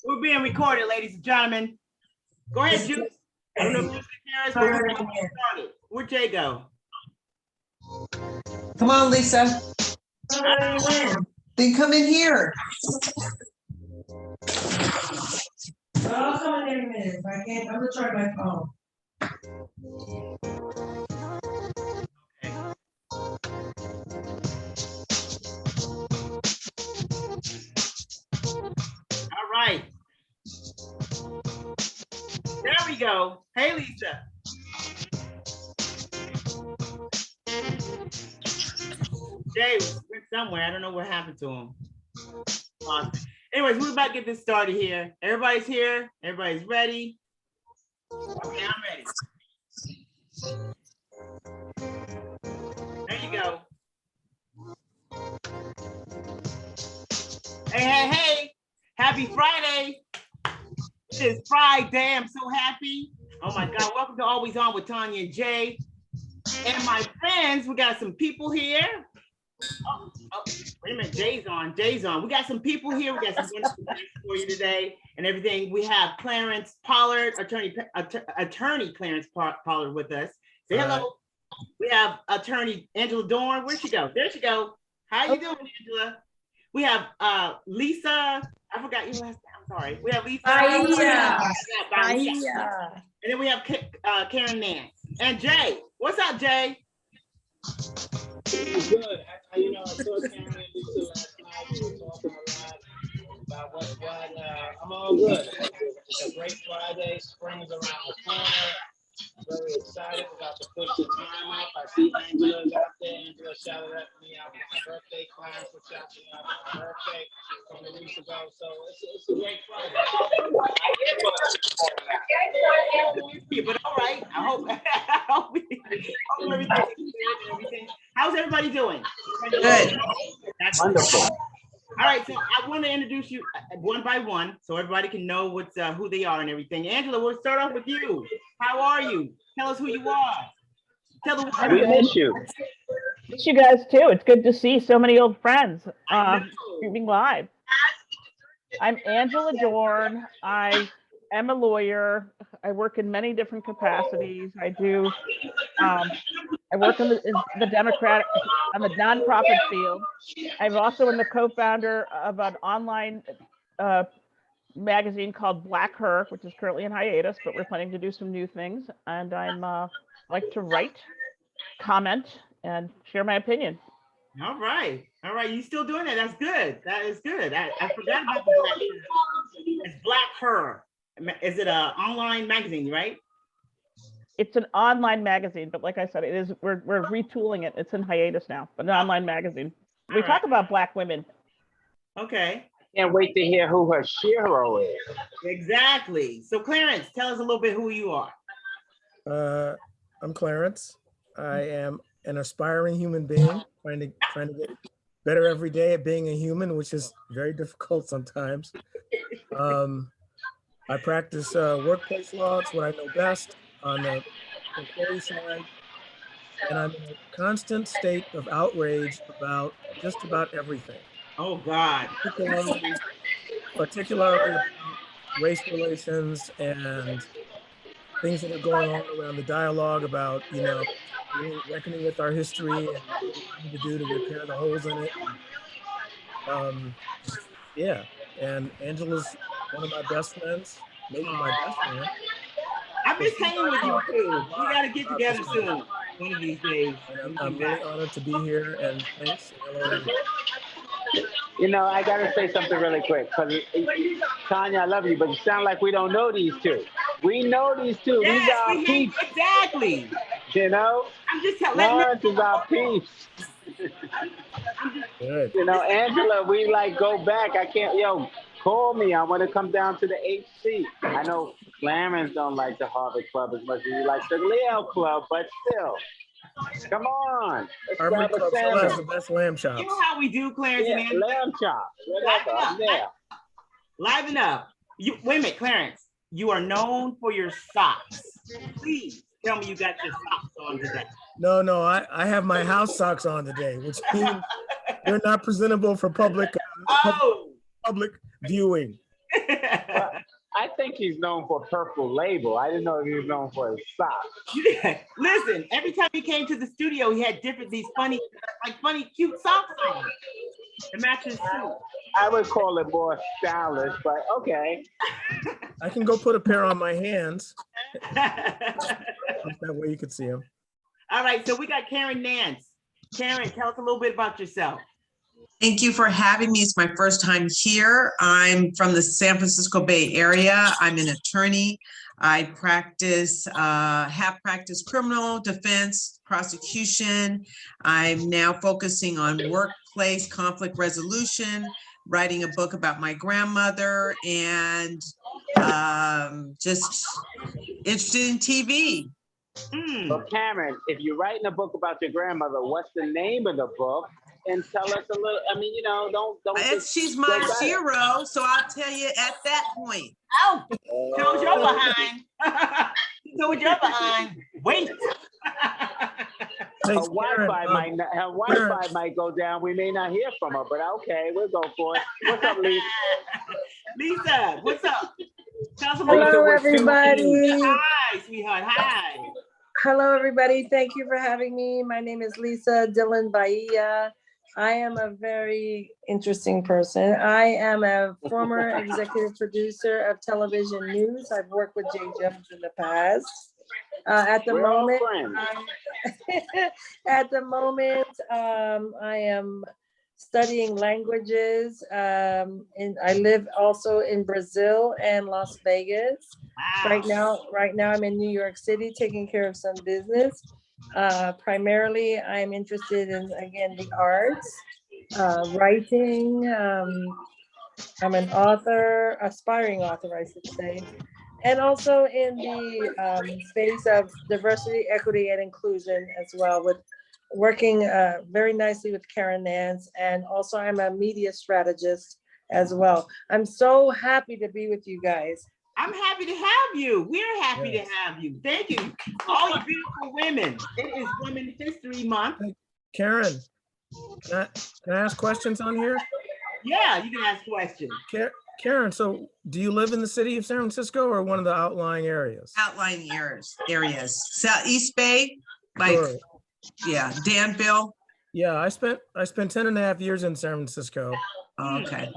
We're being recorded, ladies and gentlemen. Go ahead, Juice. I don't know if you can hear us, but we're getting started. Where'd Jay go? Come on, Leesa. Then come in here. I'll come in a minute. If I can't, I'm gonna try my phone. All right. There we go. Hey, Leesa. Jay went somewhere. I don't know what happened to him. Anyways, we're about to get this started here. Everybody's here. Everybody's ready. Okay, I'm ready. There you go. Hey. Happy Friday. It is Friday. I'm so happy. Oh my God. Welcome to Always On with Tonya Jay. And my friends, we got some people here. Oh, wait a minute. Jay's on. We got some people here. We got some wonderful things for you today and everything. We have Clarence Pollard, Attorney Clarence Pollard with us. Say hello. We have Attorney Angela Dorn. Where'd she go? There she go. How you doing, Angela? We have Leesa. I forgot your last name. I'm sorry. We have Leesa. Bahia. And then we have Karen Nance. And Jay. What's up, Jay? Good. You know, I saw Karen and Leesa last night. We were talking a lot about what's what. I'm all good. It's a great Friday. Spring's around the corner. I'm very excited about to push the time up. I see Angela's out there. Angela shouted at me out on my birthday. Clarence was shouting out on my birthday a couple of weeks ago. So it's a great Friday. But all right. I hope everything. How's everybody doing? Good. That's Wonderful. All right, so I want to introduce you one by one so everybody can know what's who they are and everything. Angela, we'll start off with you. How are you? Tell us who you are. Tell the world. We miss you. Miss you guys too. It's good to see so many old friends streaming live. I'm Angela Dorn. I am a lawyer. I work in many different capacities. I do. I work in the Democratic, on the nonprofit field. I'm also in the co-founder of an online magazine called Black Her, which is currently in hiatus, but we're planning to do some new things. And I'm like to write, comment, and share my opinion. All right. You still doing that? That's good. That is good. I forgot about the Black Her. It's Black Her. Is it an online magazine, right? It's an online magazine, but like I said, it is. We're retooling it. It's in hiatus now, but an online magazine. We talk about Black women. Okay. Can't wait to hear who her Shero is. Exactly. So Clarence, tell us a little bit who you are. I'm Clarence. I am an aspiring human being, trying to get better every day at being a human, which is very difficult sometimes. I practice workplace law. It's what I know best on the employee side. And I'm in a constant state of outrage about just about everything. Oh, God. Particularly about race relations and things that are going on around the dialogue about, really reckoning with our history and what we're trying to do to repair the holes in it. Yeah, and Angela's one of my best friends, maybe my best friend. I'm just hanging with you too. We got to get together soon, one of these days. And I'm really honored to be here, and thanks. You know, I gotta say something really quick, because Tonya, I love you, but you sound like we don't know these two. We know these two. Yes, these are our peeps. Exactly. You know, I'm just Lawrence is our peeps. Good. You know, Angela, we like go back. I can't, call me. I want to come down to the HC. I know Clarence don't like the Harvard Club as much as he likes the Leo Club, but still. Come on. Harvard Club still has the best lamb chops. You know how we do, Clarence and Angela? Lamb chops. Liven up. Wait a minute, Clarence. You are known for your socks. Please tell me you got your socks on today. No, I have my house socks on today, which means they're not presentable for public public viewing. I think he's known for Purple Label. I didn't know he was known for his socks. Yeah. Listen, every time he came to the studio, he had these funny, cute socks on to match his suit. I would call it more stylish, but okay. I can go put a pair on my hands. That way you could see them. All right, so we got Karen Nance. Karen, tell us a little bit about yourself. Thank you for having me. It's my first time here. I'm from the San Francisco Bay Area. I'm an attorney. I have practiced criminal defense, prosecution. I'm now focusing on workplace conflict resolution, writing a book about my grandmother, and just interested in TV. So Karen, if you're writing a book about your grandmother, what's the name of the book? And tell us a little, I mean, don't. She's my Shero, so I'll tell you at that point. Oh, shows your behind. Shows your behind. Wait. Her Wi-Fi might go down. We may not hear from her, but okay, we'll go for it. What's up, Leesa? Leesa, what's up? Tell us a Hello, everybody. Hi, sweetheart. Hi. Hello, everybody. Thank you for having me. My name is Leesa Dillon, Bahia. I am a very interesting person. I am a former executive producer of television news. I've worked with Jay Jones in the past. At the moment, I am studying languages, and I live also in Brazil and Las Vegas. Wow. Right now, I'm in New York City taking care of some business. Primarily, I'm interested in, again, the arts, writing. I'm an author, aspiring author, I should say, and also in the space of diversity, equity, and inclusion as well, with working very nicely with Karen Nance, and also I'm a media strategist as well. I'm so happy to be with you guys. I'm happy to have you. We're happy to have you. Thank you, all you beautiful women. It is Women's History Month. Karen, can I ask questions on here? Yeah, you can ask questions. Karen, so do you live in the city of San Francisco or one of the outlying areas? Outlying areas. Southeast Bay, like, Sure. Yeah, Danville. Yeah, I spent 10.5 years in San Francisco. Okay.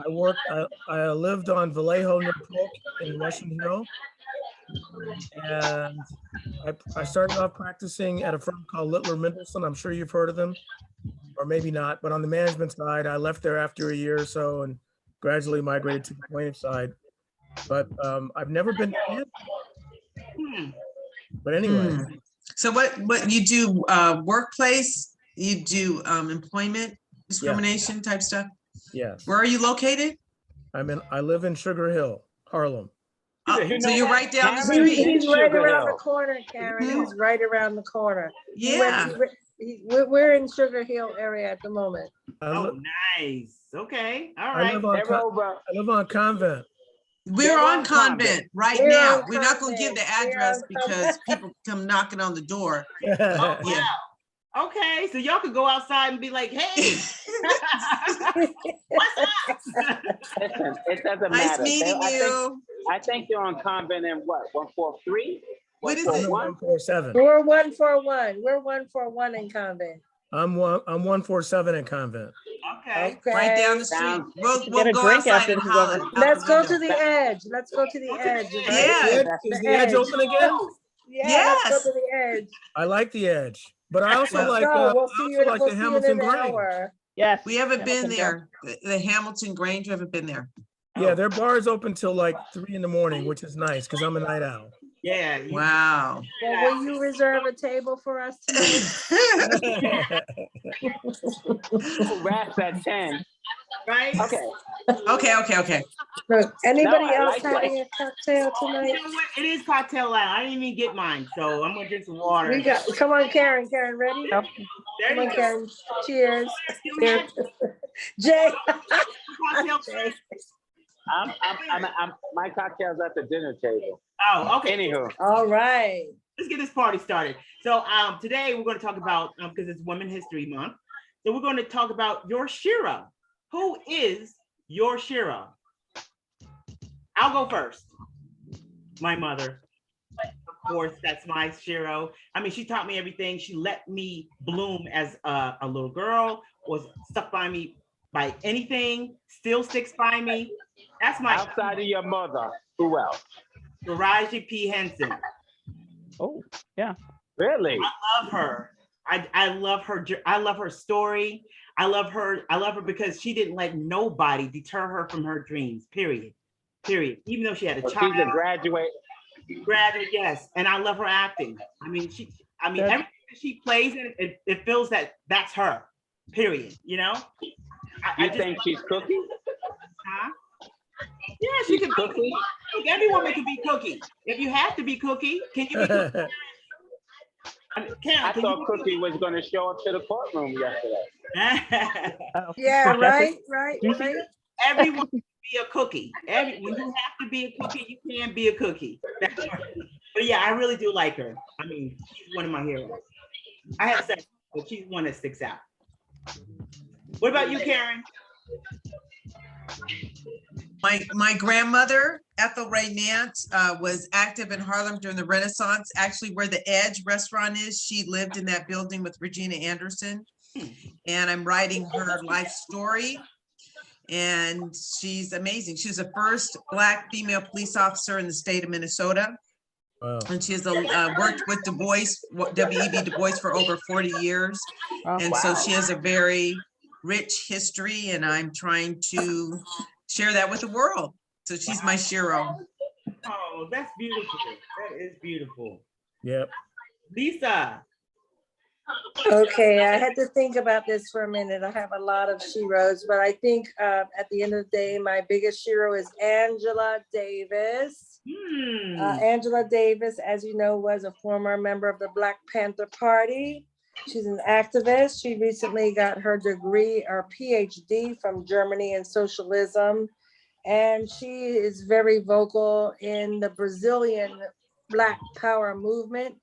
I lived on Vallejo near Polk in Russian Hill. And I started off practicing at a firm called Littler Mendelson. I'm sure you've heard of them, or maybe not, but on the management side, I left there after a year or so and gradually migrated to the plaintiff side. But I've never been to Canada. But anyway. So what you do, workplace, you do employment discrimination type stuff? Yes. Where are you located? I live in Sugar Hill, Harlem. So you're right down the He's street. right around the corner, Karen. He's right around the corner. Yeah. We're in Sugar Hill area at the moment. Oh, nice. Okay. All right. I live on Convent. We're on Convent right We're now. on We're not going to give Convent. the address because people come knocking on the door. Oh, Yeah. wow. Okay, so y'all could go outside and be like, hey, what's up? Listen, it doesn't Nice matter. meeting you. I think you're on Convent in what, 143? What is it? 147. We're 141. We're 141 in Convent. I'm 147 in Convent. Okay. Right down the street. We'll Get a go drink outside after and this is holler. over. out Let's the go window. to the edge. Let's go to the edge. Yeah. Is the edge open again? Yeah, let's go to the edge. I like the edge, but I also Let's like We'll see you the in Hamilton an Grange. hour. Yes. We haven't been Hamilton there. The Hamilton Grange, we haven't been there. Yeah, their bar is open till like 3 in the morning, which is nice because I'm a night owl. Yeah. Wow. Well, will you reserve a table for us tonight? Wraps at 10. Right? Okay. Okay. Look, anybody No, I else like having a cocktail You tonight? know what? It is cocktail hour. I didn't even get mine, so I'm gonna drink some water. Come on, Karen. Karen, ready? There Come you on, go. Karen. Cheers. Still Cheers. have Jay. cocktail? Jay. My cocktail's at the dinner table. Oh, okay. Anywho, All right. Let's get this party started. So today we're going to talk about, because it's Women's History Month, so we're going to talk about your Shero. Who is your Shero? I'll go first. My mother. Of course, that's my Shero. I mean, she taught me everything. She let me bloom as a little girl, was stuck by me by anything, still sticks by me. That's my Outside of your mother, who else? Taraji P. Henson. Oh, yeah. Really? I love her. I love her. I love her story. I love her because she didn't let nobody deter her from her dreams. Period. Period. Even though she had a So child. she's a graduate. Graduate, yes. And I love her acting. I mean, everything that she plays in, it feels that that's her. Period. You know? You think she's Cookie? Huh? Yeah, she could Cookie. be. Look, every woman can be Cookie. If you have to be Cookie, can you be Cookie? Karen, I thought Cookie was going to show up to the courtroom yesterday. Yeah, right. Everyone can be a cookie. When you have to be a cookie, you can be a cookie. That's right. But yeah, I really do like her. I mean, she's one of my heroes. I have sex, but she's one that sticks out. What about you, Karen? My grandmother, Ethel Ray Nance, was active in Harlem during the Renaissance. Actually, where the Edge restaurant is, she lived in that building with Regina Anderson. And I'm writing her life story. And she's amazing. She was the first Black female police officer in the state of Minnesota. Wow. And she has worked with Du Bois, W.E.B. Du Bois for over 40 years. And so she has a very rich history, and I'm trying to share that with the world. So she's my Shero. Oh, that's beautiful. That is beautiful. Yep. Leesa. Okay, I had to think about this for a minute. I have a lot of Sheros, but I think at the end of the day, my biggest Shero is Angela Davis. Angela Davis, as you know, was a former member of the Black Panther Party. She's an activist. She recently got her degree or PhD from Germany in socialism. And she is very vocal in the Brazilian Black Power movement.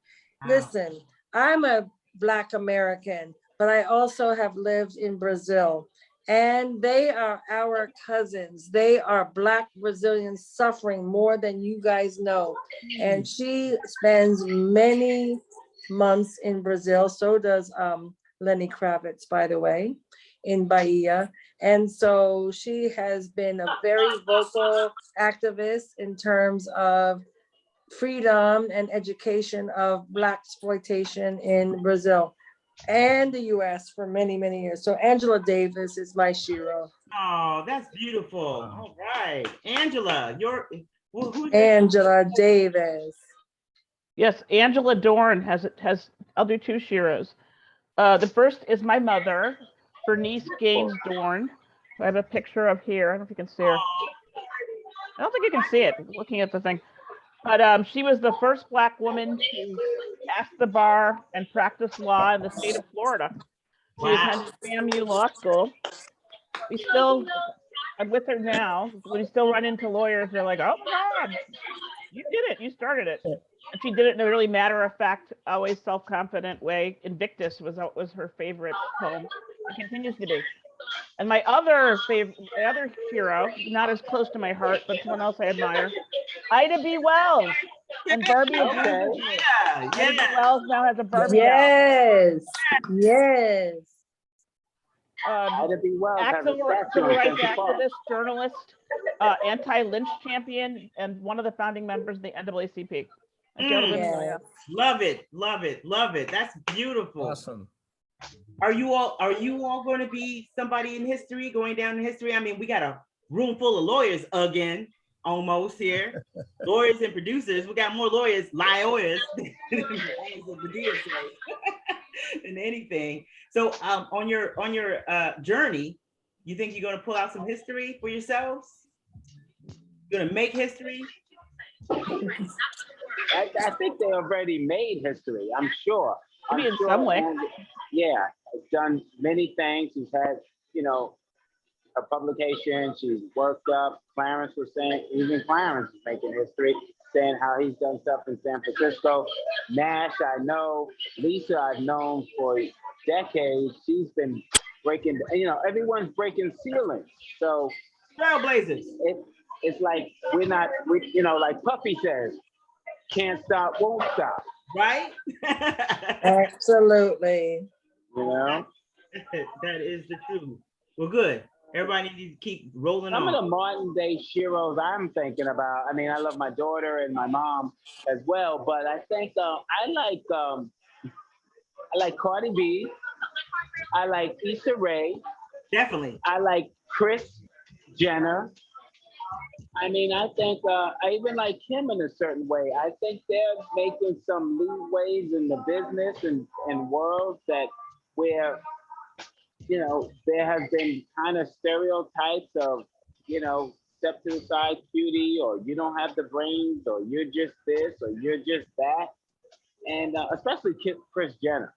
Listen, I'm a Black American, but I also have lived in Brazil. And they are our cousins. They are Black Brazilians suffering more than you guys know. And she spends many months in Brazil. So does Lenny Kravitz, by the way, in Bahia. And so she has been a very vocal activist in terms of freedom and education of Black exploitation in Brazil and the US for many, many years. So Angela Davis is my Shero. Oh, that's beautiful. All right. Angela, Angela Davis. Yes, Angela Dorn has, I'll do two Sheros. The first is my mother, Bernice Gaines Dorn. I have a picture of here. I don't know if you can see her. I don't think you can see it looking at the thing. But she was the first Black woman to pass the bar and practice law in the state of Florida. She attended FAMU Law School. I'm with her now. We still run into lawyers. They're like, oh my God, you did it. You started it. And she did it in a really matter-of-fact, always self-confident way. Invictus was her favorite poem. It continues to be. And my other hero, not as close to my heart, but someone else I admire, Ida B. Wells. And Barbie Ida B. Wells now has a Barbie doll. Yes. Ida B. Wells has a Civil statue rights in Central Park. activist, journalist, anti-lynch champion, and one of the founding members of the NAACP. Love it, love it, love it. That's beautiful. Awesome. Are you all going to be somebody in history, going down in history? I mean, we got a room full of lawyers again, almost here. Lawyers and producers. We got more lawyers, lawyers than anything. So on your journey, you think you're going to pull out some history for yourselves? You're going to make history? I think they already made history. I'm sure. Maybe in some way. Yeah, has done many things. She's had, a publication. She's worked up. Clarence was saying, even Clarence is making history, saying how he's done stuff in San Francisco. Nash, I know. Leesa, I've known for decades. She's been breaking, everyone's breaking ceilings. So Trailblazers. it's like we, like Puffy says, can't stop, won't stop. Right? Absolutely. You know, That is the truth. Well, good. Everybody needs to keep rolling some on. of the modern day Sheros I'm thinking about. I mean, I love my daughter and my mom as well, but I think I like Cardi B. I like Issa Rae. Definitely. I like Kris Jenner. I mean, I think I even like him in a certain way. I think they're making some leeways in the business and world that where, there have been kind of stereotypes of, step to the side cutie, or you don't have the brains, or you're just this, or you're just that. And especially Kris Jenner.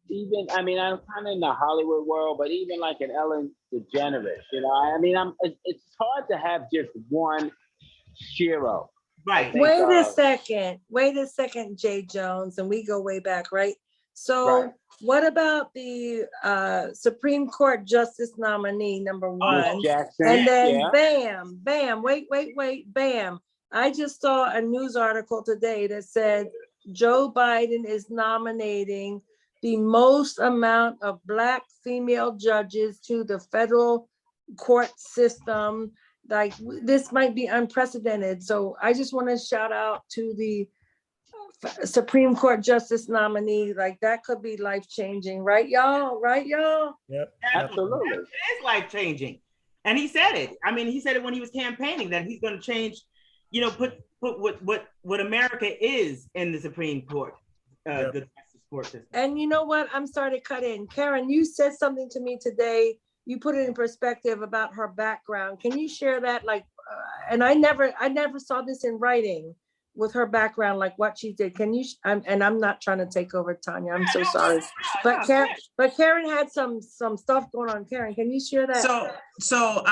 Even, I mean, I'm kind of in the Hollywood world, but even like an Ellen DeGeneres, I mean, it's hard to have just one Shero. Right. Wait a second, Jay Jones, and we go way back, right? So Right. what about the Supreme Court Justice nominee, number one? Jackson, And then yeah. bam, wait, bam. I just saw a news article today that said Joe Biden is nominating the most amount of Black female judges to the federal court system. Like, this might be unprecedented. So I just want to shout out to the Supreme Court Justice nominee. Like, that could be life-changing, right, y'all? Yep. Absolutely. It is life-changing. And he said it. I mean, he said it when he was campaigning that he's going to change, put what America is in the Supreme Court, the justice court system. And you know what? I'm sorry to cut in. Karen, you said something to me today. You put it in perspective about her background. Can you share that? Like, and I never saw this in writing with her background, like what she did. Can you? And I'm not trying to take over, Tonya. I'm so sorry. But Karen had some stuff going on. Karen, can you share that? So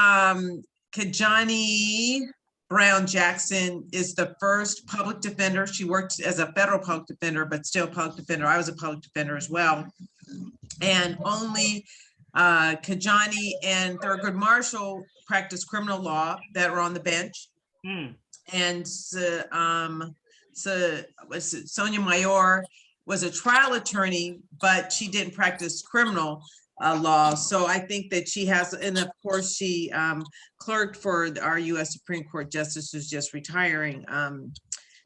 Kajani Brown Jackson is the first public defender. She worked as a federal public defender, but still public defender. I was a public defender as well. And only Kajani and Thurgood Marshall practiced criminal law that were on the bench. And Sonia Mayor was a trial attorney, but she didn't practice criminal law. So I think that she has, and of course she clerked for our U.S. Supreme Court justice who's just retiring.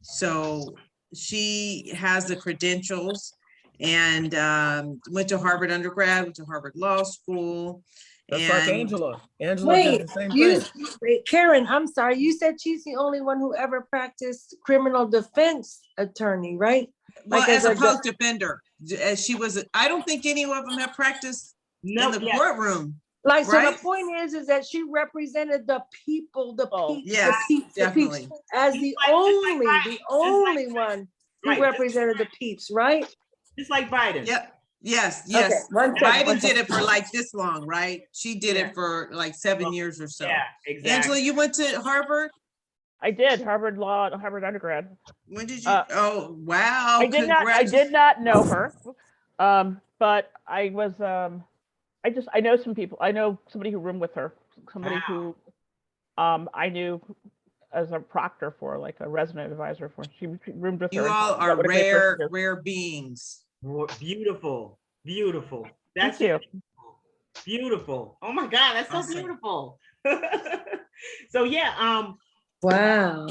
So she has the credentials and went to Harvard undergrad, went to Harvard Law School. That's like Angela. Angela Wait, did the same thing. wait, Karen, I'm sorry. You said she's the only one who ever practiced criminal defense attorney, right? Well, Like as a public defender, as she was, I don't think any of them have practiced in the courtroom. Like, so right? the point is that she represented the people, the people, yes, the definitely. peeps, as the only one who represented the peeps, right? Just like Biden. Yep. Yes. Okay, Biden did it for like this long, right? She did it for like 7 years or so. Yeah, exactly. Angela, you went to Harvard? I did Harvard Law, Harvard undergrad. When did you? Oh, wow. I did not know her, but I was. I know some people. I know somebody who roomed with her. Somebody who, I knew as a proctor for, like a resident advisor for. She roomed with her. You all are rare beings. Beautiful. Thank you. Beautiful. Oh my God, that's so beautiful. So yeah, wow.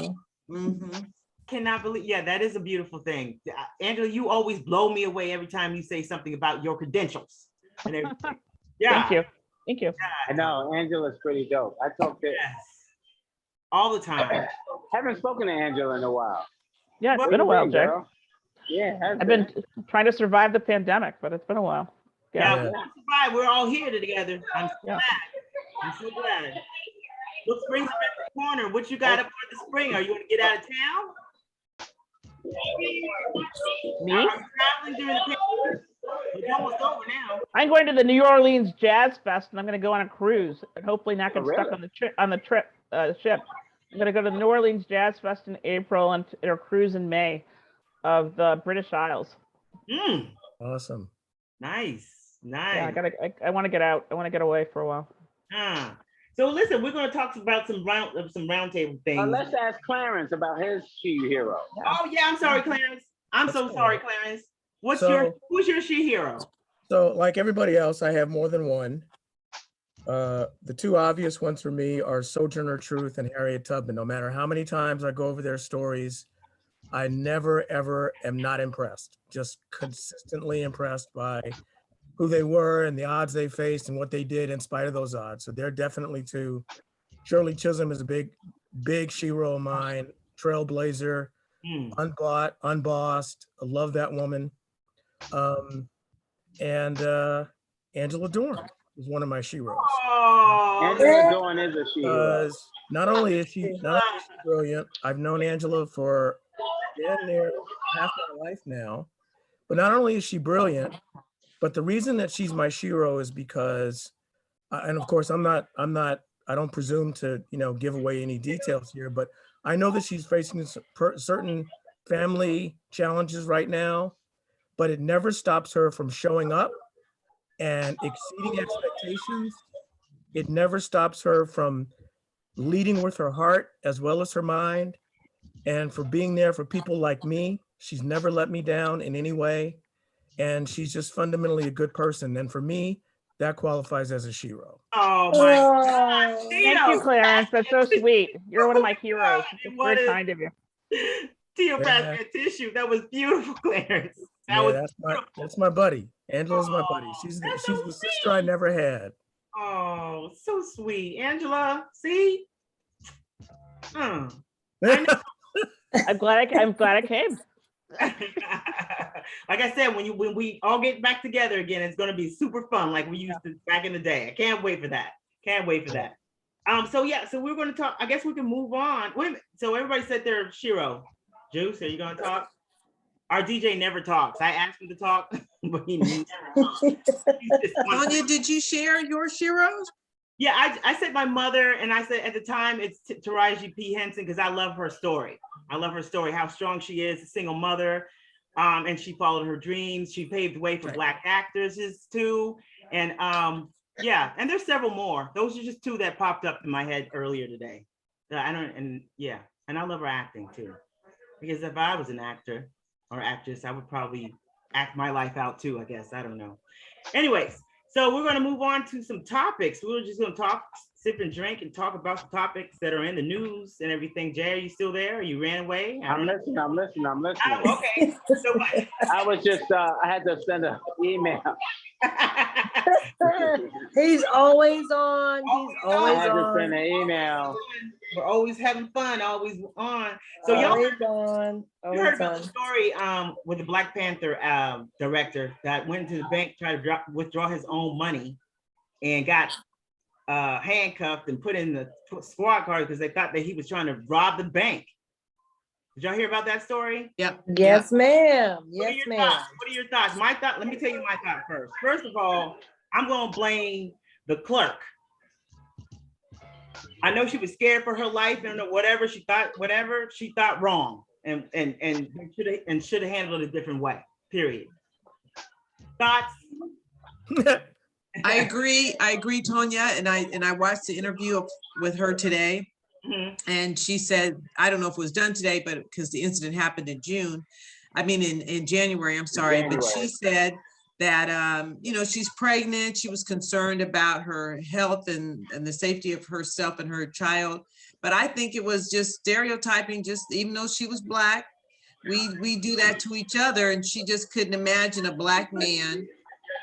Cannot believe, yeah, that is a beautiful thing. Angela, you always blow me away every time you say something about your credentials and everything. Yeah. Thank you. I know, Angela's pretty dope. I talk to all the time. Haven't spoken to Angela in a while. Yeah, it's been a while, Jay. Yeah, I've been trying to survive the pandemic, but it's been a while. Yeah. We're all here together. I'm so glad. Look, spring's around the corner. What you got up for the spring? Are you going to get out of town? Me? Are you traveling during the pandemic? It's almost over now. I'm going to the New Orleans Jazz Fest, and I'm going to go on a cruise, and hopefully not get stuck on the ship. I'm going to go to the New Orleans Jazz Fest in April and or cruise in May of the British Isles. Awesome. Nice. Yeah, I want to get out. I want to get away for a while. So listen, we're going to talk about some roundtable things. Let's ask Clarence about his she hero. Oh yeah, I'm sorry, Clarence. I'm so sorry, Clarence. Who's your she hero? So like everybody else, I have more than one. The two obvious ones for me are Sojourner Truth and Harriet Tubman. No matter how many times I go over their stories, I never, ever am not impressed. Just consistently impressed by who they were and the odds they faced and what they did in spite of those odds. So they're definitely two. Shirley Chisholm is a big hero of mine, trailblazer, unbossed. I love that woman. And Angela Dorn is one of my sheroes. Angela Dorn is a she hero. Not only is she brilliant, I've known Angela for damn near half my life now, but not only is she brilliant, but the reason that she's my shero is because, and of course I don't presume to, give away any details here, but I know that she's facing certain family challenges right now, but it never stops her from showing up and exceeding expectations. It never stops her from leading with her heart as well as her mind, and for being there for people like me. She's never let me down in any way, and she's just fundamentally a good person. And for me, that qualifies as a shero. Oh my God. Thank you, Clarence. That's so sweet. You're one of my heroes. It's very kind of you. Tio passed me a tissue. That was beautiful, Clarence. That's my buddy. Angela's my buddy. She's the sister I never had. Oh, so sweet. Angela, see? I'm glad I came. Like I said, when we all get back together again, it's going to be super fun like we used to back in the day. I can't wait for that. So we're going to talk. I guess we can move on. Wait a minute. So everybody said they're Shero. Juice, are you going to talk? Our DJ never talks. I asked him to talk, but he never talks. Tonya, did you share your sheroes? Yeah, I said my mother, and I said at the time it's Taraji P. Henson because I love her story. How strong she is, a single mother, and she followed her dreams. She paved the way for Black actors too, and and there's several more. Those are just two that popped up in my head earlier today. And I love her acting too, because if I was an actor or actress, I would probably act my life out too, I guess. I don't know. Anyways, so we're going to move on to some topics. We're just going to talk, sip and drink, and talk about the topics that are in the news and everything. Jay, are you still there? You ran away? I'm listening. Oh, okay. So, I was just, I had to send an email. He's always on. I had to send an email. We're always having fun, always on. So always you heard about the story with the Black Panther director that went to the bank, tried to withdraw his own money, and got handcuffed and put in the squad car because they thought that he was trying to rob the bank. Did y'all hear about that story? Yep. Yes, ma'am. Yes, ma'am. What are your thoughts? My thought, let me tell you my thought first. First of all, I'm going to blame the clerk. I know she was scared for her life and whatever she thought wrong and should have handled it a different way. Period. Thoughts? I agree, Tonya, and I watched the interview with her today. Mm-hmm. And she said, I don't know if it was done today, but because the incident happened in January, I'm sorry, but she said that, she's pregnant. She was concerned about her health and the safety of herself and her child. But I think it was just stereotyping, even though she was Black, we do that to each other. And she just couldn't imagine a Black man,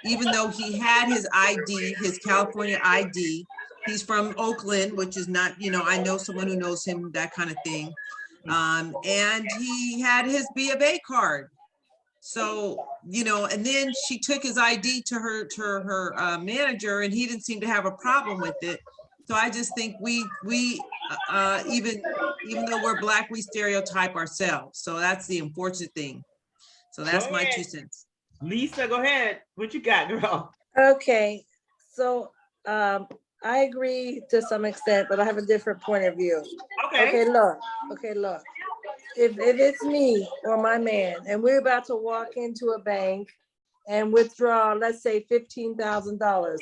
even though he had his ID, his California ID. He's from Oakland, which is not, I know someone who knows him, that kind of thing. And he had his B of A card. So, and then she took his ID to her manager, and he didn't seem to have a problem with it. So I just think we even though we're Black, we stereotype ourselves. So that's the unfortunate thing. So that's my 2 cents. Leesa, go ahead. What you got, girl? Okay, so I agree to some extent, but I have a different point of view. Okay, look. If it's me or my man and we're about to walk into a bank and withdraw, let's say $15,000.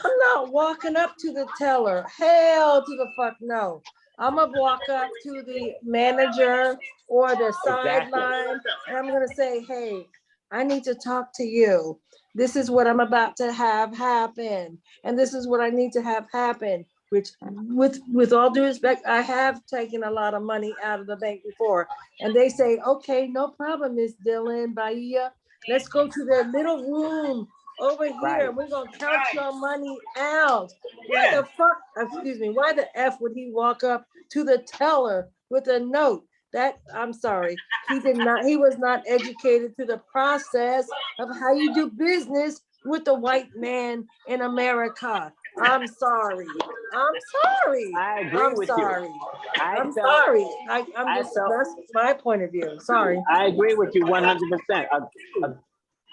I'm not walking up to the teller. Hell to the fuck no. I'm gonna walk up to the manager or the sideline, and I'm gonna say, hey, I need to talk to you. This is what I'm about to have happen. And this is what I need to have happen, which with all due respect, I have taken a lot of money out of the bank before. And they say, okay, no problem, Miss Dillon, Bahia. Let's go to the little room over here. Right. We're gonna count your money out. Why the fuck, excuse me, why the F would he walk up to the teller with a note? That, I'm sorry, he was not educated to the process of how you do business with the white man in America. I'm sorry. I agree I'm with sorry. you. I'm sorry. That's my point of view. Sorry. I agree with you 100%.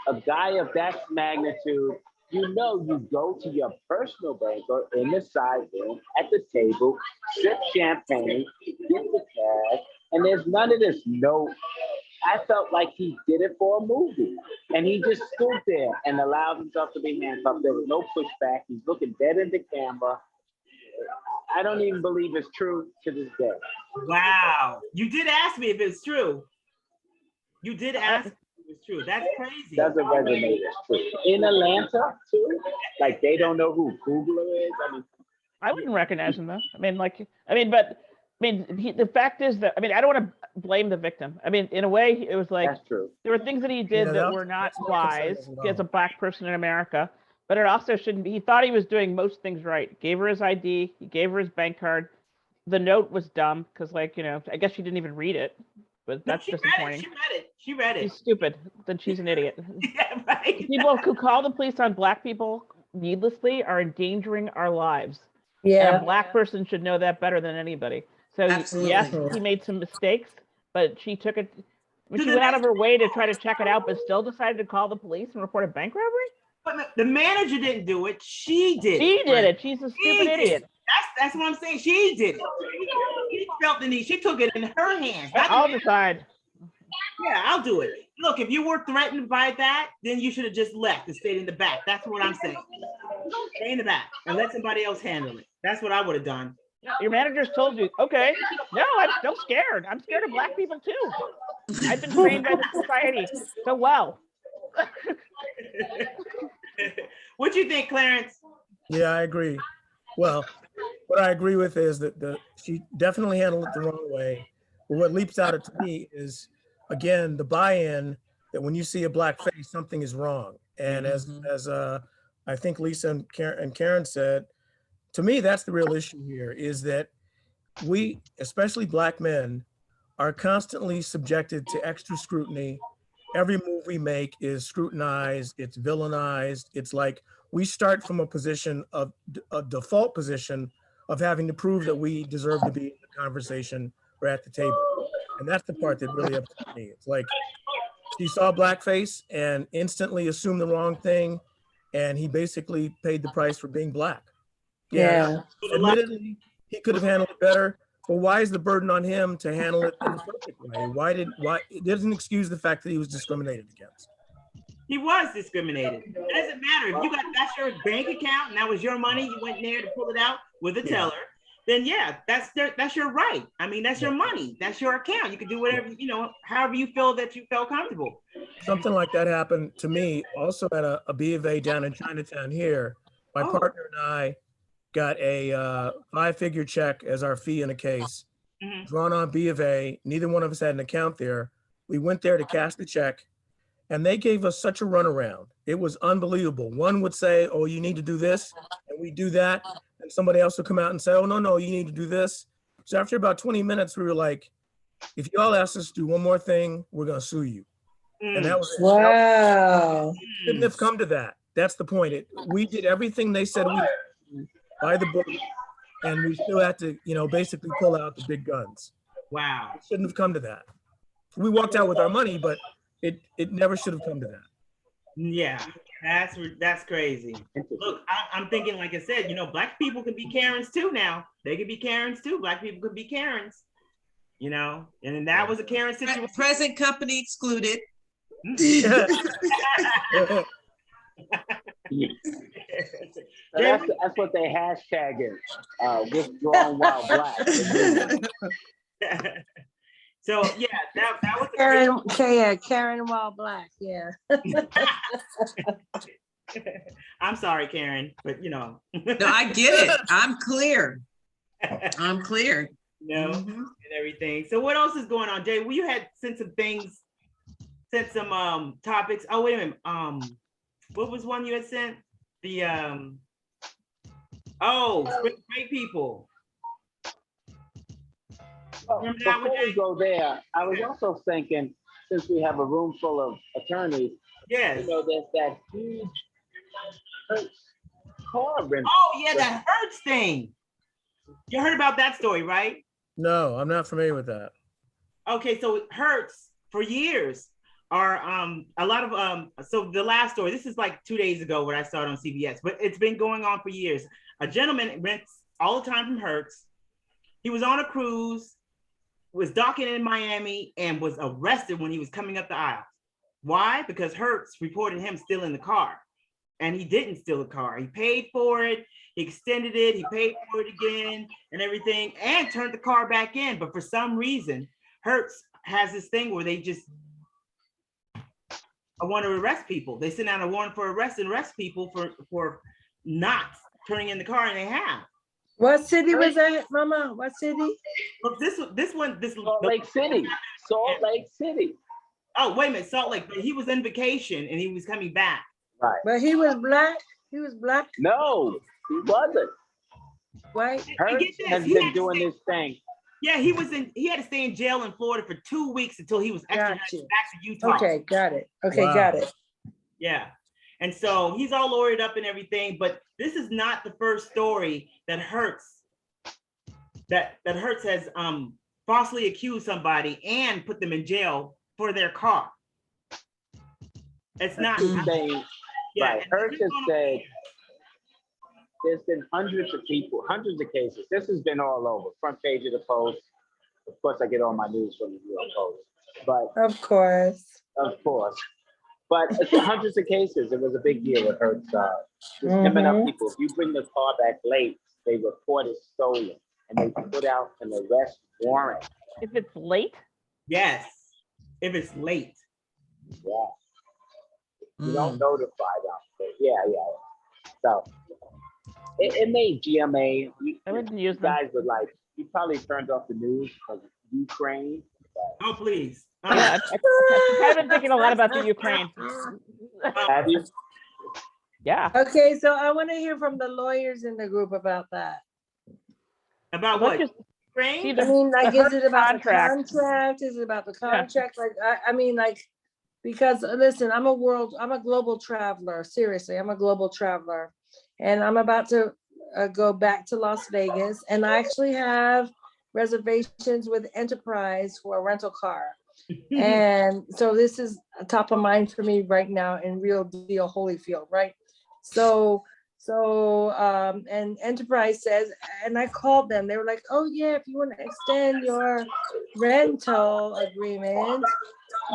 A guy of that magnitude, you go to your personal banker in the side room at the table, sip champagne, get the cash, and there's none of this. No, I felt like he did it for a movie, and he just stood there and allowed himself to be handcuffed. There was no pushback. He's looking dead in the camera. I don't even believe it's true to this day. Wow. You did ask me if it's true. You did ask me if it's true. That's crazy. Doesn't resonate as true. In Atlanta, too? Like, they don't know who Googler is? I wouldn't recognize him, though. The fact is that, I don't want to blame the victim. In a way, it was like, That's true. there were things that he did that were not wise as a Black person in America, but it also shouldn't be. He thought he was doing most things right. Gave her his ID, he gave her his bank card. The note was dumb because, I guess she didn't even read it, but that's disappointing. She read it. She's stupid. Then she's an idiot. Yeah, right. People who call the police on Black people needlessly are endangering our lives. Yeah. And a Black person should know that better than anybody. So Absolutely. yes, he made some mistakes, but she took it. She went out of her way to try to check it out, but still decided to call the police and report a bank robbery. But the manager didn't do it. She did. She did it. She's a stupid idiot. That's what I'm saying. She did it. She felt the need. She took it in her hands. I'll decide. Yeah, I'll do it. Look, if you were threatened by that, then you should have just left and stayed in the back. That's what I'm saying. Stay in the back and let somebody else handle it. That's what I would have done. Your manager's told you, okay. No, I'm still scared. I'm scared of Black people too. I've been trained by the society so well. What do you think, Clarence? Yeah, I agree. Well, what I agree with is that she definitely handled it the wrong way. But what leaps out at me is, again, the buy-in that when you see a Black face, something is wrong. And as I think Leesa and Karen said, to me, that's the real issue here, is that we, especially Black men, are constantly subjected to extra scrutiny. Every move we make is scrutinized, it's villainized. It's like we start from a position of a default position of having to prove that we deserve to be in the conversation or at the table. And that's the part that really upset me. It's like she saw blackface and instantly assumed the wrong thing, and he basically paid the price for being Black. Yeah. Admittedly, he could have handled it better, but why is the burden on him to handle it in the perfect way? Why it doesn't excuse the fact that he was discriminated against. He was discriminated. It doesn't matter if that's your bank account and that was your money. You went there to pull it out with a teller. Then that's your right. That's your money. That's your account. You can do whatever, however you feel that you felt comfortable. Something like that happened to me also at a B of A down in Chinatown here. My partner and I got a 5-figure check as our fee in a case, drawn on B of A. Neither one of us had an account there. We went there to cash the check, and they gave us such a runaround. It was unbelievable. One would say, oh, you need to do this, and we do that. And somebody else would come out and say, oh, no, you need to do this. So after about 20 minutes, we were like, if y'all ask us to do one more thing, we're going to sue you. And that was it. Wow. Shouldn't have come to that. That's the point. We did everything they said we had to do by the book, and we still had to, basically pull out the big guns. Wow. It shouldn't have come to that. We walked out with our money, but it never should have come to that. Yeah, that's crazy. Look, I'm thinking, like I said, Black people can be Karens too now. They can be Karens too. Black people could be Karens, and that was a Karen situation. Present company excluded. That's what they hashtag is. Withdrawn while black. So yeah, that was Karen while black, yeah. I'm sorry, Karen, but you know. No, I get it. I'm clear. I'm clear. And everything. So what else is going on, Jay? Well, you had sent some topics. Oh, wait a minute. What was one you had sent? The great people. Well, before we go there, I was also thinking, since we have a room full of attorneys, yes, you know, there's that huge Hertz car rental. Oh yeah, that Hertz thing. You heard about that story, right? No, I'm not familiar with that. Okay, so Hertz for years are a lot of so the last story, this is like 2 days ago when I saw it on CBS, but it's been going on for years. A gentleman rents all the time from Hertz. He was on a cruise, was docking in Miami, and was arrested when he was coming up the aisle. Why? Because Hertz reported him stealing the car, and he didn't steal the car. He paid for it, he extended it, he paid for it again and everything, and turned the car back in. But for some reason, Hertz has this thing where they just want to arrest people. They send out a warrant for arrest and arrest people for not turning in the car, and they have. What city was that, Mama? What city? Well, this one. Salt Lake City. Salt Lake City. Oh, wait a minute, Salt Lake. But he was on vacation and he was coming back. Right. But he was black. He was black. No, he wasn't. White. Hertz has been doing this thing. Yeah, he had to stay in jail in Florida for 2 weeks until he was extradited back to Utah. Okay, got it. Okay, Wow. got it. Yeah. And so he's all lawyered up and everything, but this is not the first story that Hertz has falsely accused somebody and put them in jail for their car. It's not. Right. Hertz has said there's been hundreds of cases. This has been all over. Front page of the Post. Of course, I get all my news from the New York Post. But of course. But it's hundreds of cases. It was a big deal with Hertz. Just giving up people. If you bring the car back late, they report it stolen and they put out an arrest warrant. If it's late? Yes. If it's late. Yeah. You don't notify them. But yeah. So it made GMA. I wouldn't use them. Guys were like, you probably turned off the news because of Ukraine. Oh, please. Yeah, I've been thinking a lot about the Ukraine. Have you? Yeah. Okay, so I want to hear from the lawyers in the group about that. About what? I Ukraine? mean, like, is it about the contract? Is it about the contract? Like, I mean, like, because listen, I'm a global traveler. Seriously, I'm a global traveler, and I'm about to go back to Las Vegas, and I actually have reservations with Enterprise for a rental car. And so this is top of mind for me right now in Real Deal Holyfield, right? So and Enterprise says, and I called them, they were like, oh yeah, if you want to extend your rental agreement,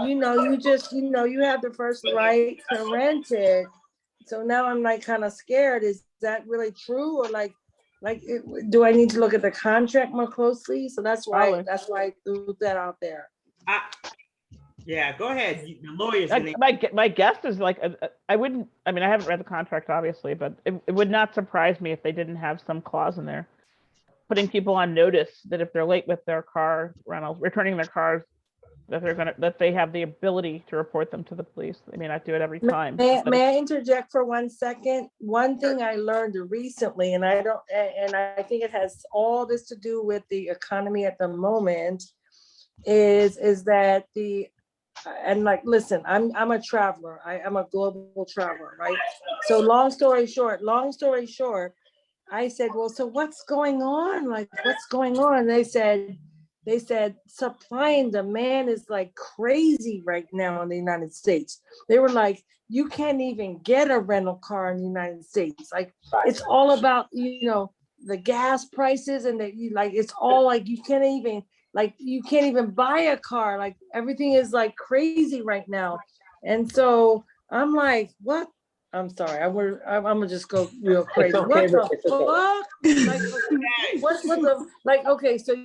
you have the first right to rent it. So now I'm like kind of scared. Is that really true? Or do I need to look at the contract more closely? So that's why I threw that out there. Yeah, go ahead. The lawyers. My guess is like, I haven't read the contract obviously, but it would not surprise me if they didn't have some clause in there putting people on notice that if they're late with their car rentals, returning their cars, that they have the ability to report them to the police. They may not do it every time. May I interject for 1 second? One thing I learned recently, and I think it has all this to do with the economy at the moment, is that listen, I'm a traveler. I'm a global traveler, right? So long story short, I said, well, so what's going on? Like, what's going on? They said supply and demand is like crazy right now in the United States. They were like, you can't even get a rental car in the United States. Like, it's all about, the gas prices, and it's all like, you can't even buy a car. Like, everything is like crazy right now. And so I'm like, what? I'm sorry. I'm gonna just go real crazy. okay, What the it's okay. fuck? Like, what the like? Okay, so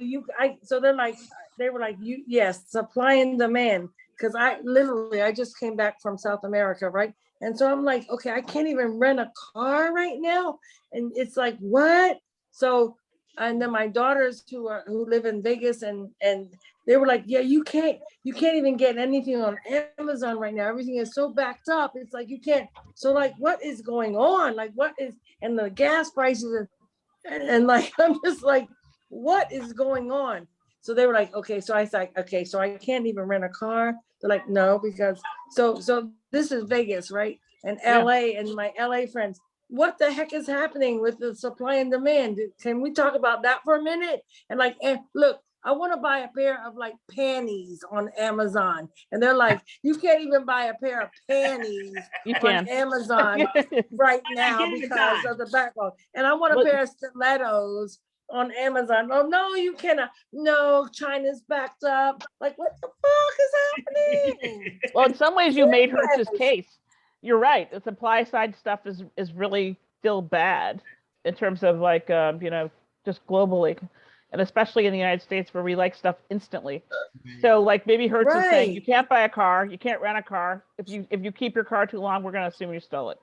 so they're like, they were like, yes, supply and demand. Because I just came back from South America, right? And so I'm like, okay, I can't even rent a car right now. And it's like, what? So, and then my daughters who live in Vegas and they were like, yeah, you can't even get anything on Amazon right now. Everything is so backed up. It's like, you can't. So like, what is going on? Like, what is, and the gas prices and like, I'm just like, what is going on? So they were like, okay. So I was like, okay, so I can't even rent a car. They're like, no, because so this is Vegas, right? And LA and my LA friends, what the heck is happening with the supply and demand? Can we talk about that for a minute? And like, look, I want to buy a pair of like panties on Amazon. And they're like, you can't even buy a pair of panties on Amazon right now because of the backlog. And I want a pair of stilettos on Amazon. Oh, no, you cannot. No, China's backed up. Like, what the fuck is happening? Well, in some ways you made Hertz's case. You're right. The supply side stuff is really still bad in terms of like, just globally. And especially in the United States where we like stuff instantly. So like maybe Hertz is saying you can't buy a car, you can't rent a car. If you keep your car too long, we're gonna assume you stole it.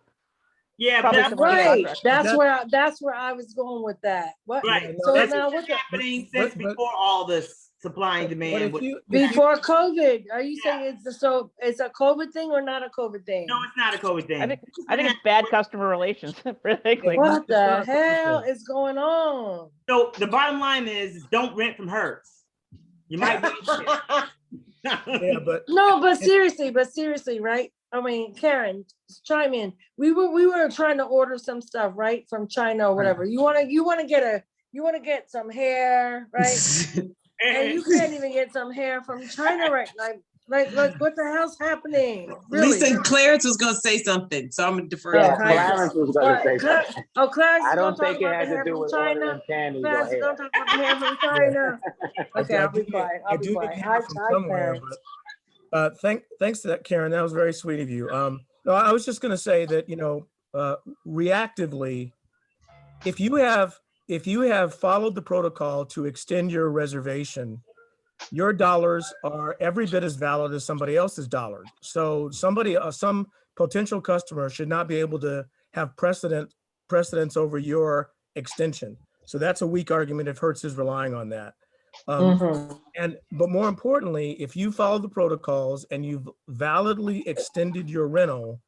Yeah, that's right. That's where I was going with that. What? Right. So that's now what's happening since before all this supply and demand. Before COVID, are you saying it's a COVID thing or not a COVID thing? No, it's not a COVID thing. I think it's bad customer relations. Frankly. What the hell is going on? So the bottom line is, don't rent from Hertz. You might be. but seriously, right? I mean, Karen, chime in. We were trying to order some stuff, right, from China or whatever. You want to get some hair, right? And you can't even get some hair from China, right? Like what the hell's happening? Really? Leesa, Clarence was going to say something, so I'm going to defer. Yeah, Clarence was going to say something. Oh, Clarence, I don't think it has to do with China. panties Clarence is going to talk about the hair from China. Okay, I'll be quiet. Hi, Clarence. Thanks to that, Karen. That was very sweet of you. No, I was just going to say that, reactively, if you have followed the protocol to extend your reservation, your dollars are every bit as valid as somebody else's dollars. So some potential customer should not be able to have precedence over your extension. So that's a weak argument if Hertz is relying on that. But more importantly, if you follow the protocols and you've validly extended your rental,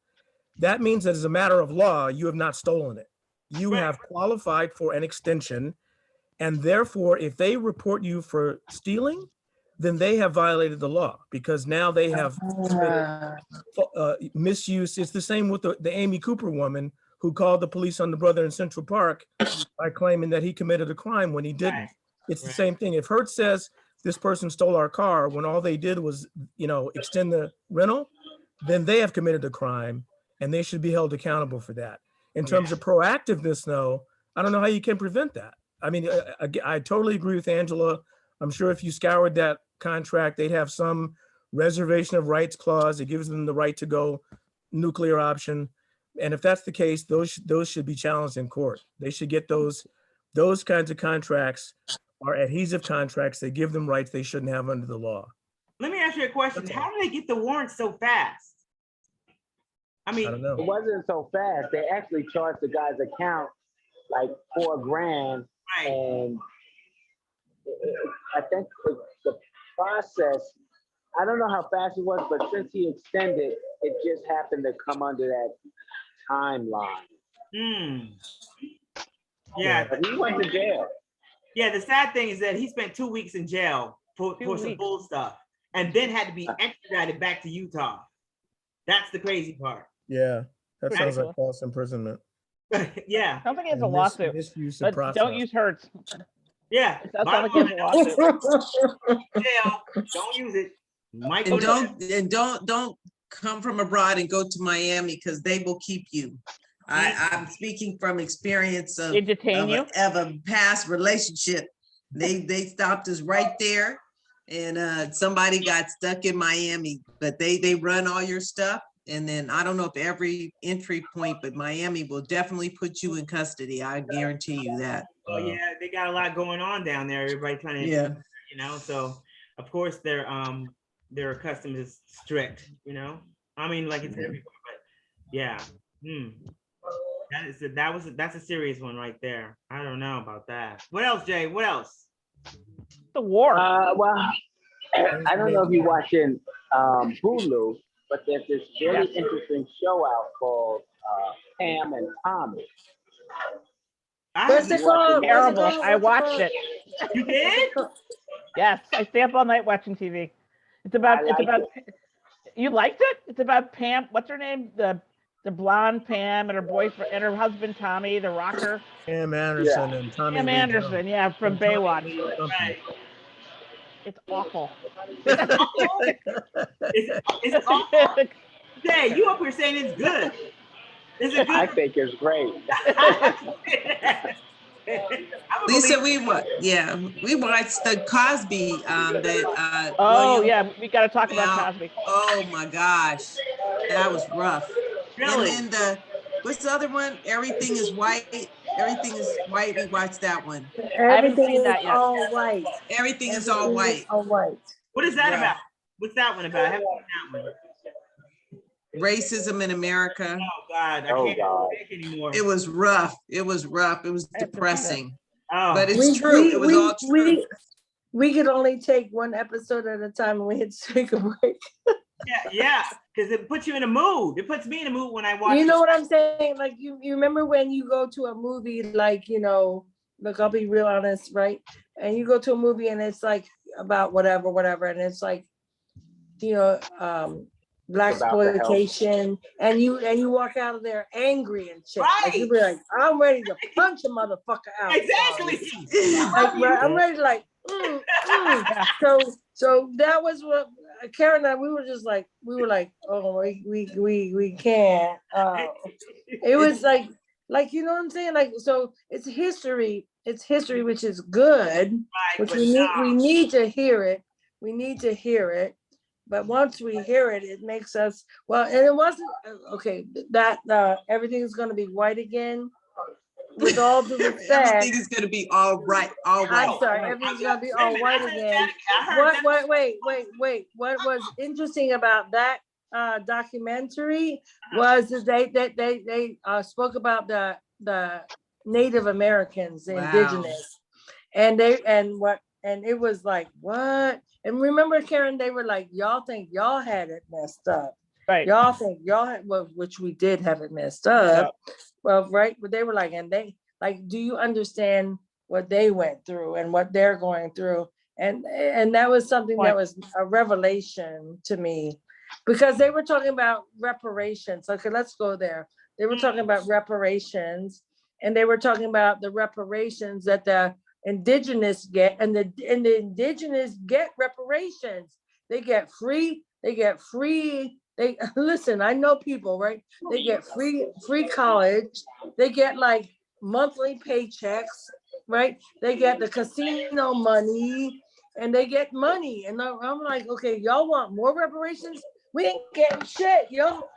that means that as a matter of law, you have not stolen it. You have qualified for an extension, and therefore, if they report you for stealing, then they have violated the law because now they have committed misuse. It's the same with the Amy Cooper woman who called the police on the brother in Central Park by claiming that he committed a crime when he didn't. It's the same thing. If Hertz says this person stole our car when all they did was, extend the rental, then they have committed a crime and they should be held accountable for that. In terms of proactiveness, though, I don't know how you can prevent that. I mean, I totally agree with Angela. I'm sure if you scoured that contract, they'd have some reservation of rights clause that gives them the right to go nuclear option. And if that's the case, those should be challenged in court. They should get those kinds of contracts are adhesive contracts. They give them rights they shouldn't have under the law. Let me ask you a question. How do they get the warrants so fast? I mean, I don't know. It wasn't so fast. They actually charged the guy's account like $4,000. Right. And I think the process, I don't know how fast it was, but since he extended, it just happened to come under that timeline. Yeah. But he went to jail. Yeah, the sad thing is that he spent 2 weeks in jail for some bull stuff and then had to be extradited back to Utah. That's the crazy part. Yeah, that sounds like false imprisonment. Yeah. I don't think he has a lawsuit. Misuse of process. Don't use Hertz. Yeah. That's not like he has a lawsuit. Jail. Don't use it. Don't come from abroad and go to Miami because they will keep you. I'm speaking from experience of a past relationship. They stopped us right there and somebody got stuck in Miami, but they run all your stuff. And then I don't know if every entry point, but Miami will definitely put you in custody. I guarantee you that. Oh yeah, they got a lot going on down there. Everybody trying to, Yeah. So of course their customs is strict, I mean, like it's everywhere, but yeah. That's a serious one right there. I don't know about that. What else, Jay? What else? The war. Well, I don't know if you're watching Hulu, but there's this really interesting show out called Pam and Tommy. What's it called? Terrible. I watched it. You did? Yes, I stay up all night watching TV. It's about. You liked it? It's about Pam. What's her name? The blonde Pam and her boyfriend and her husband Tommy, the rocker. Pam Anderson and Tommy. Pam Anderson, yeah, from Baywatch. Right. It's awful. It's awful. Jay, you up here saying it's good. Is it good? I think it's great. Leesa, we watched the Cosby. Yeah, we got to talk about Cosby. Oh my gosh, that was rough. Really? And then what's the other one? Everything is white. Everything is white. We watched that one. Everything is that yet. all white. Everything is all white. All white. What is that Yeah. about? What's that one about? I haven't seen that one. Racism in America. Oh God, I can't take anymore. It was rough. It was rough. It was depressing. Oh. But it's true. It was all true. We could only take one episode at a time, and we had to take a break. Yeah, because it puts you in a mood. It puts me in a mood when I watch. You know what I'm saying? Like you remember when you go to a movie, like look, I'll be real honest, right? And you go to a movie and it's like about whatever, and it's like, black exploitation, and you walk out of there angry and shit. Right. Like you be like, I'm ready to punch a motherfucker out. Exactly. Like, I'm ready to like. So that was what Karen and I, we were like, oh, we can't. It was like you know what I'm saying? Like, so it's history, which is good, Right, which but we need to hear it. We need to hear it. But once we hear it, it makes us, and it wasn't, okay, that everything is going to be white again. With all due respect. Everything is going to be all right. I'm sorry, everything's going to be all white again. Wait. What was interesting about that documentary was that they spoke about the Native Americans, the indigenous. And it was like, what? And remember, Karen, they were like, y'all think y'all had it messed up. Right. Y'all think y'all had, which we did have it messed up. Yeah. Well, right. But they were like, and they like, do you understand what they went through and what they're going through? And that was something that was a revelation to me, because they were talking about reparations. Okay, let's go there. They were talking about reparations, and they were talking about the reparations that the indigenous get, and the indigenous get reparations. They get free. They listen, I know people, right? They get free college. They get like monthly paychecks, right? They get the casino money, and they get money. And I'm like, okay, y'all want more reparations? We ain't getting shit. Y'all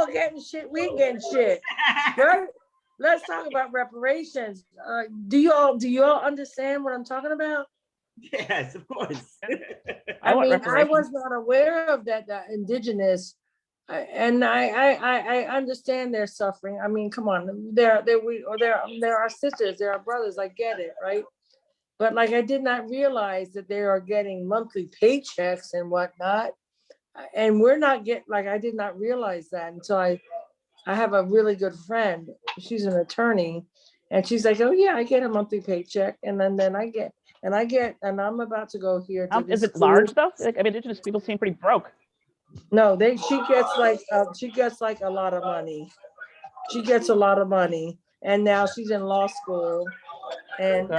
getting shit. We ain't getting shit. Right? Let's talk about reparations. Do you all understand what I'm talking about? Yes, of course. I was not aware of that indigenous. And I understand their suffering. I mean, come on, they're our sisters, they're our brothers. I get it, right? But like, I did not realize that they are getting monthly paychecks and whatnot, and we're not I did not realize that until I have a really good friend. She's an attorney, and she's like, oh yeah, I get a monthly paycheck, and then and I'm about to go here. Is it large though? Like, I mean, indigenous people seem pretty broke. No, she gets like a lot of money. She gets a lot of money, and now she's in law school, and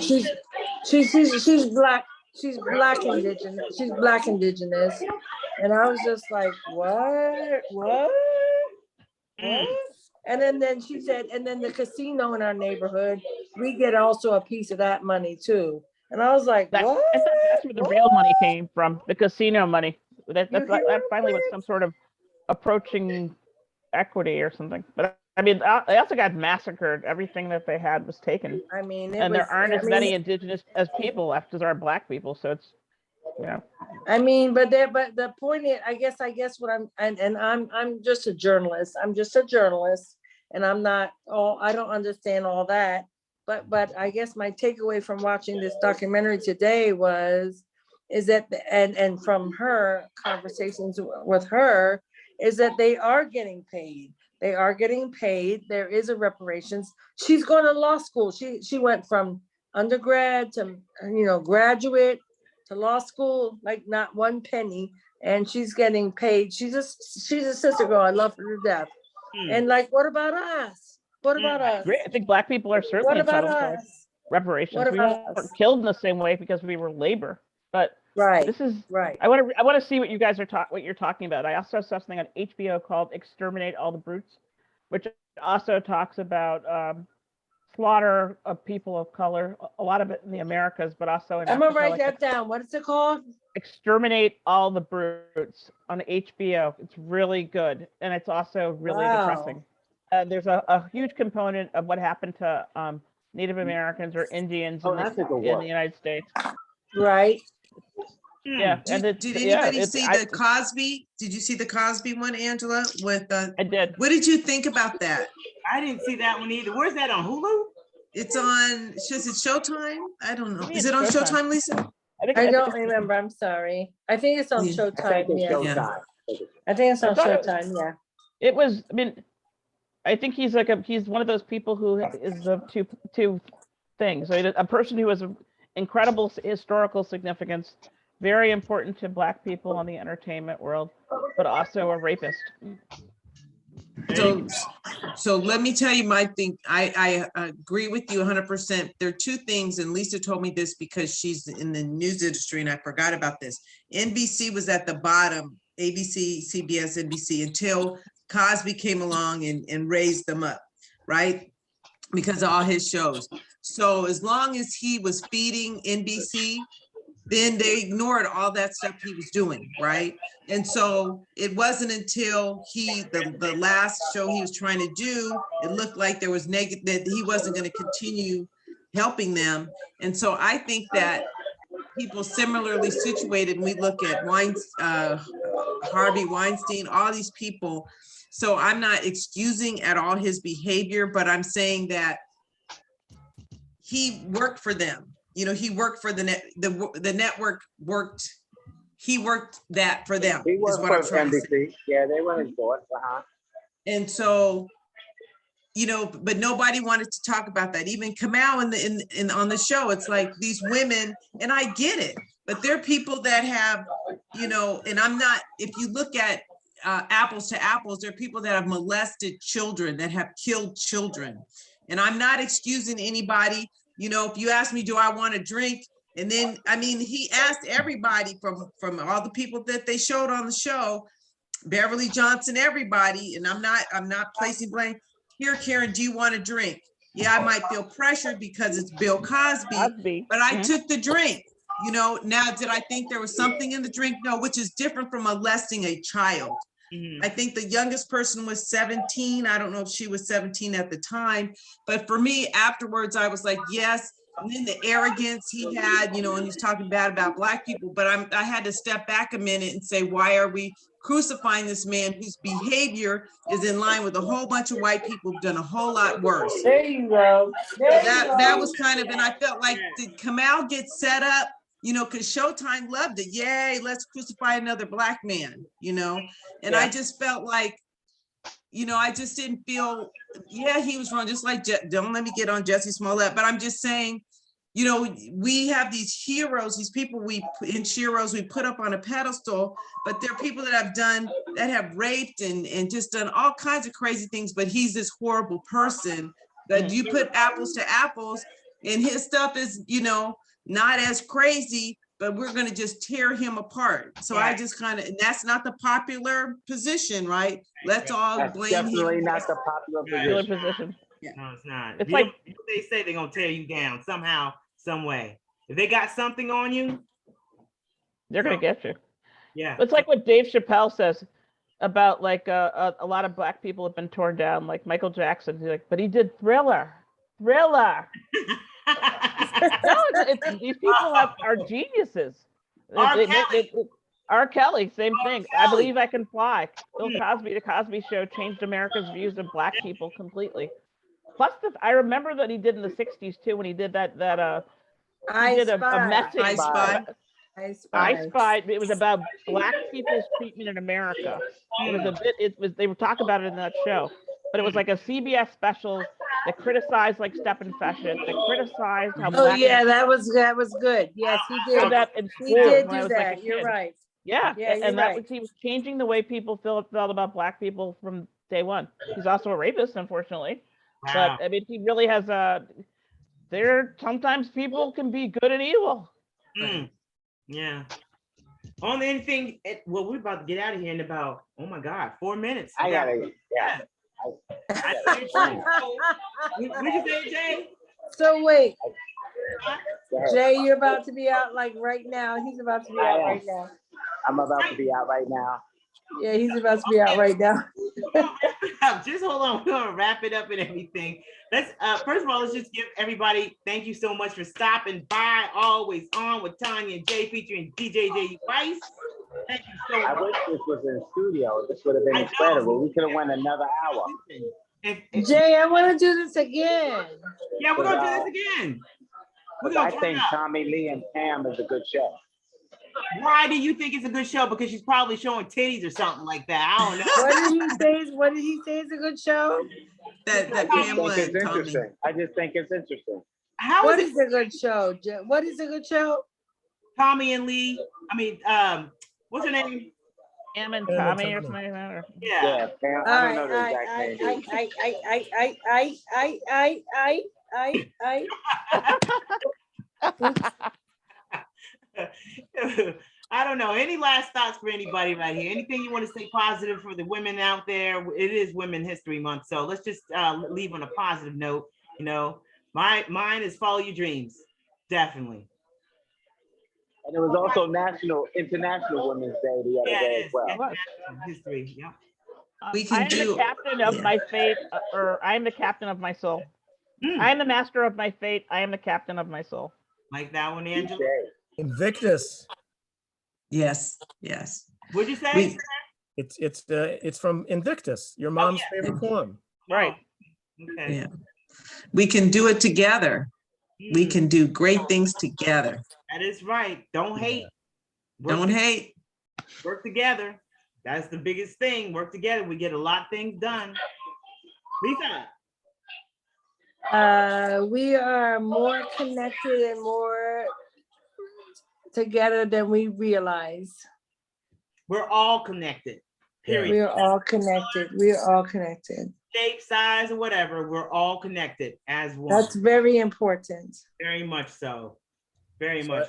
she's black. She's black indigenous. She's black indigenous, and I was just like, what? And then she said, and then the casino in our neighborhood, we get also a piece of that money too. And I was like, I what? thought that's where the real money came from, the casino money. That You hear that finally was some sort of approaching equity or something. But I mean, they also got massacred. Everything that they had was taken, I mean, and there aren't as many indigenous as people left as there are black people. So it's, you know. I mean, but the point is, I guess what I'm just a journalist. I'm just a journalist, and I'm not all. I don't understand all that. But I guess my takeaway from watching this documentary today is that and from her conversations with her is that they are getting paid. They are getting paid. There is a reparations. She's going to law school. She went from undergrad to graduate to law school, like not one penny, and she's getting paid. She's a sister girl. I love her to death. And like, what about us? What about us? I think black people are certainly What about entitled to us? reparations. What We about weren't us? killed in the same way because we were labor, but Right. this is Right. I want to see what you guys are what you're talking about. I also saw something on HBO called "Exterminate All the Brutes," which also talks about slaughter of people of color. A lot of it in the Americas, but also in I'm gonna Africa, write like that down. What is it called? "Exterminate All the Brutes" on HBO. It's really good, and it's also really depressing. There's a huge component of what happened to Native Americans or Indians in the United States. Right. Yeah. Did anybody see the Cosby? Did you see the Cosby one, Angela? With I did. What did you think about that? I didn't see that one either. Where's that, on Hulu? It's on. Is it Showtime? I don't know. Maybe Is it's it on Showtime. Showtime, Lisa? I don't remember. I'm sorry. I think it's on Yeah. Showtime. Yeah. Showtime. I think it's on I thought it Showtime. Yeah. It was. I mean, I think he's one of those people who is the two things. I mean, a person who has incredible historical significance, very important to black people in the entertainment world, but also a rapist. So let me tell you my thing. I agree with you 100%. There are two things, and Lisa told me this because she's in the news industry, and I forgot about this. NBC was at the bottom, ABC, CBS, NBC, until Cosby came along and raised them up, right? Because of all his shows. So as long as he was feeding NBC, then they ignored all that stuff he was doing, right? And so it wasn't until the last show he was trying to do, it looked like there was negative, that he wasn't going to continue helping them. And so I think that people similarly situated, and we look at Harvey Weinstein, all these people. So I'm not excusing at all his behavior, but I'm saying that he worked for them. You know, he worked for the network worked. He worked that for them. He worked for NBC. Yeah, they went in for it. And so, you know, but nobody wanted to talk about that. Even Kamau in on the show, it's like these women, and I get it, but they're people that have, you know, and I'm not. If you look at apples to apples, there are people that have molested children, that have killed children, and I'm not excusing anybody. You know, if you ask me, do I want to drink? And then, I mean, he asked everybody from all the people that they showed on the show, Beverly Johnson, everybody, and I'm not placing blame. Here, Karen, do you want to drink? Yeah, I might feel pressured because it's Bill Cosby, but I took the drink. You know, now, did I think there was something in the drink? No, which is different from molesting a child. I think the youngest person was 17. I don't know if she was 17 at the time, but for me, afterwards, I was like, yes. And then the arrogance he had, you know, and he's talking bad about Black people, but I had to step back a minute and say, why are we crucifying this man whose behavior is in line with a whole bunch of white people who've done a whole lot worse? There you go. That was kind of, and I felt like, did Kamau get set up? You know, because Showtime loved it. Yay, let's crucify another Black man, you know? And I just felt like, you know, I just didn't feel, yeah, he was wrong. Just like, don't let me get on Jussie Smollett, but I'm just saying, you know, we have these heroes, these people in Sheroes we put up on a pedestal, but there are people that have raped and just done all kinds of crazy things, but he's this horrible person that you put apples to apples, and his stuff is, you know, not as crazy, but we're going to just tear him apart. So I just kind of, and that's not the popular position, right? Let's all blame him. Definitely not the popular position. No, it's not. It's like they say they're going to tear you down somehow, some way. If they got something on you, They're gonna get you. yeah. It's like what Dave Chappelle says about like a lot of black people have been torn down, like Michael Jackson. He's like, but he did Thriller. No, these people are geniuses. R. Kelly. R. Kelly, same thing. I Kelly. Believe I Can Fly. Bill Cosby, The Cosby Show changed America's views of black people completely. Plus, I remember that he did in the '60s too, when he did that he did a message. I Spy. I Spy. It was about black people's treatment in America. It was a bit. They were talking about it in that show, but it was like a CBS special that criticized like Stephen Feshett, that criticized how. Oh yeah, that was good. Yes, he did. That in He school did when I do was like a that. You're kid. right. Yeah, Yeah, and you're right. he was changing the way people felt about black people from day one. He's also a rapist, unfortunately. Wow. But I mean, he really has sometimes people can be good and evil. Yeah. Only anything. Well, we're about to get out of here in about 4 minutes. I gotta, yeah. What'd you say, Jay? So wait, Go ahead. Jay, you're about to be out like right now. He's about to be out right now. I'm about to be out right now. Yeah, he's about to be out right now. Just hold on. We're gonna wrap it up and everything. Let's first of all, let's just give everybody thank you so much for stopping by. Always On with Tonya Jay featuring DJ J Weiss. Thank you so much. I wish this was in studio. This would have been incredible. We could have went another hour. Jay, I want to do this again. Yeah, we're gonna do this again. I think Tommy Lee and Pam is a good show. Why do you think it's a good show? Because she's probably showing titties or something like that. I don't know. What did he say is a good show? That I Pamela just think it's and Tommy. interesting. I just think it's interesting. What is a good show? What is a good show? Tommy and Lee. I mean, what's her name? Pam and Tommy or something like that. Or... Yeah. Pam, I don't know the exact name. I don't know. Any last thoughts for anybody right here? Anything you want to say positive for the women out there? It is Women History Month, so let's just leave on a positive note. You know, mine is follow your dreams, definitely. And it was also International Women's Day the other day as well. History, yeah. We can I am the captain of my fate, or I am the captain of my soul. I am the master of my fate. I am the captain of my soul. Like that one, Angela? Invictus. Yes. What'd you say? It's from Invictus, your mom's favorite poem. Right. Okay. Yeah. We can do it together. We can do great things together. That is right. Don't hate. Don't hate. Work together. That's the biggest thing. Work together. We get a lot of things done. Leesa. We are more connected and more together than we realize. We're all connected. Period. We are all connected. We are all connected. Shape, size, or whatever, we're all connected as one. That's very important. Very much so. Very much.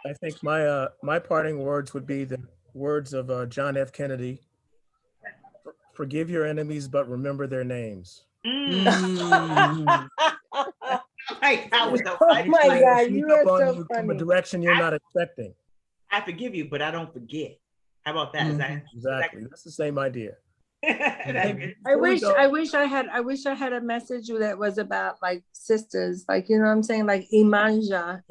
I think my parting words would be the words of John F. Kennedy. Forgive your enemies, but remember their names. Like, that was Oh my God, you are so from a funny. direction you're not expecting. I forgive you, but I don't forget. How about that? Is that Exactly. That's the same idea. I wish I had a message that was about like sisters, like, you know what I'm saying, like Imanja.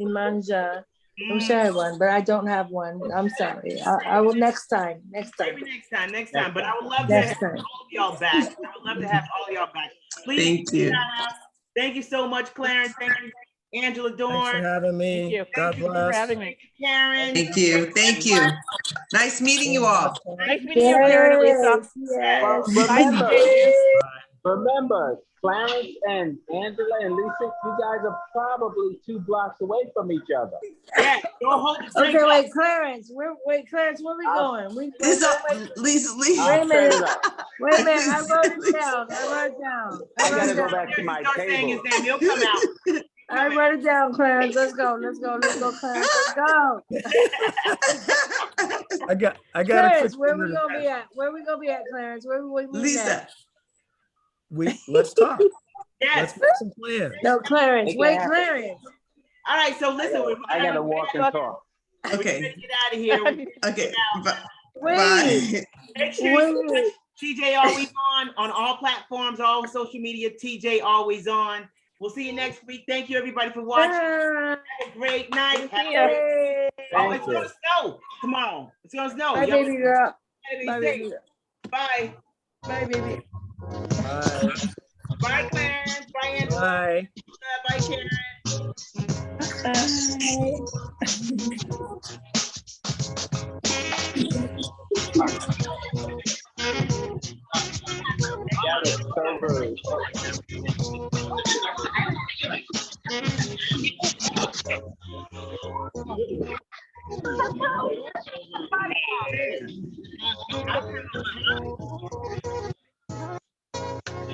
I wish I had one, but I don't have one. I'm sorry. I will next time. Maybe next time. But I would love to have all of y'all back. I would love to have all y'all back. Please. Thank you. Thank you so much, Clarence. Thank you, Angela Dorn. Thanks for having me. Thank you. God Thank you for bless. having me. Karen. Thank you. Nice meeting you all. Nice meeting you, Karen and Leesa. Yes. Remember, Clarence and Angela and Lisa, you guys are probably 2 blocks away from each other. Yeah, don't hold the drink Okay, up. wait, Clarence, where we going? Lisa, Wait a minute. Wait a minute, I wrote it down. I gotta go back to my Start saying table. his name, he'll come out. I wrote it down, Clarence. Let's go, Clarence. Let's go. I got Clarence, where we gonna be at? Clarence? Where we Lisa. at? Let's talk. Yes. Let's make some plans. No, Clarence. Make it Wait, happen. Clarence. All right, so listen, I gotta walk and talk. Okay, get out of here. okay. Bye. Wait, Make sure you wait. TJ Always On all platforms, all social media, TJ Always On. We'll see you next week. Thank you, everybody, for watching. Bye. Have a great night. See ya. Hey. Oh, it's gonna snow tomorrow. It's gonna snow. Bye, Y'all baby girl. be Bye, safe. baby girl. Bye. Bye, baby. Bye. Bye, Clarence. Bye, Angela. Bye. Bye, Karen. That was so rude.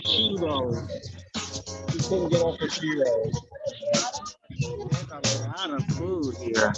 Cheetos. You couldn't get off the Cheetos. There's a lot of food here.